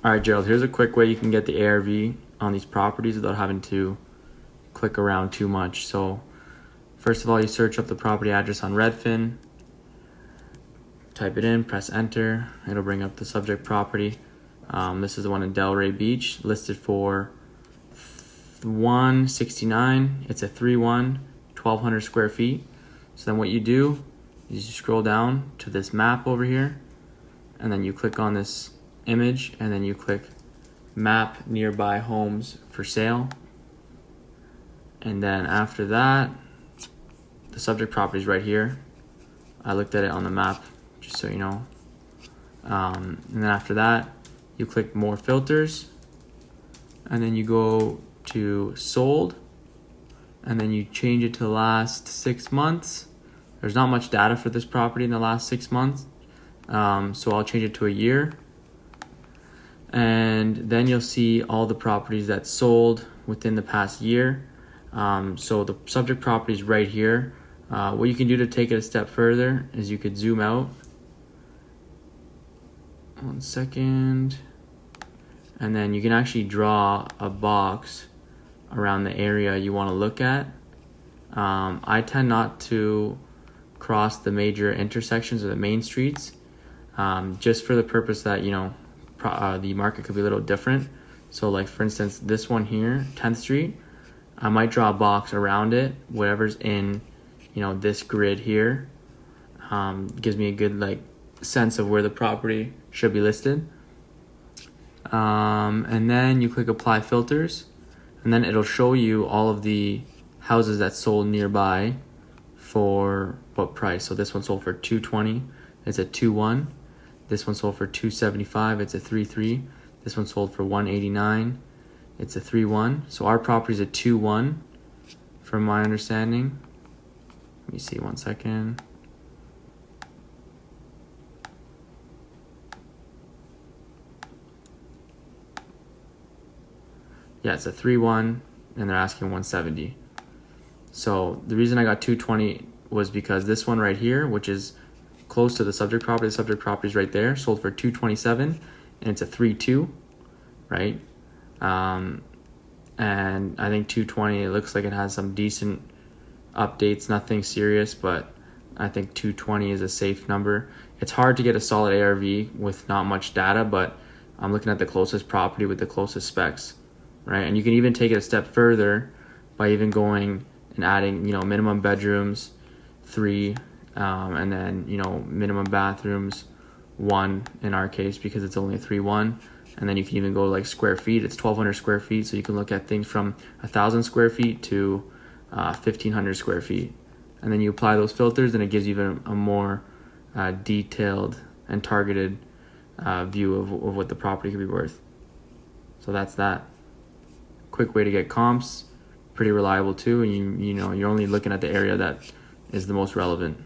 All right, Gerald, here's a quick way you can get the ARV on these properties without having to click around too much. So first of all, you search up the property address on Redfin, type it in, press enter. It'll bring up the subject property. This is the one in Delray Beach, listed for $169. It's a 3-1, 1,200 square feet. So then what you do is you scroll down to this map over here, and then you click on this image, and then you click map nearby homes for sale. And then after that, the subject property is right here. I looked at it on the map, just so you know. And then after that, you click more filters, and then you go to sold, and then you change it to the last 6 months. There's not much data for this property in the last 6 months, so I'll change it to a year. And then you'll see all the properties that sold within the past year. So the subject property is right here. What you can do to take it a step further is you could zoom out. 1 second. And then you can actually draw a box around the area you want to look at. I tend not to cross the major intersections or the main streets, just for the purpose that, the market could be a little different. So like for instance, this one here, 10th Street, I might draw a box around it, whatever's in, this grid here. Gives me a good sense of where the property should be listed. And then you click apply filters, and then it'll show you all of the houses that sold nearby for what price. So this one sold for $220, it's a 2-1. This one sold for $275, it's a 3-3. This one sold for $189, it's a 3-1. So our property is a 2-1 from my understanding. Let me see 1 second. Yeah, it's a 3-1, and they're asking 170. So the reason I got 220 was because this one right here, which is close to the subject property is right there, sold for 227, and it's a 3-2, right? And I think 220, it looks like it has some decent updates, nothing serious, but I think 220 is a safe number. It's hard to get a solid ARV with not much data, but I'm looking at the closest property with the closest specs, right? And you can even take it a step further by even going and adding, minimum bedrooms, 3, and then, minimum bathrooms, 1 in our case, because it's only a 3-1. And then you can even go square feet. It's 1,200 square feet, so you can look at things from 1,000 square feet to 1,500 square feet. And then you apply those filters, and it gives you even a more detailed and targeted view of what the property could be worth. So that's that. Quick way to get comps, pretty reliable too, and you're only looking at the area that is the most relevant.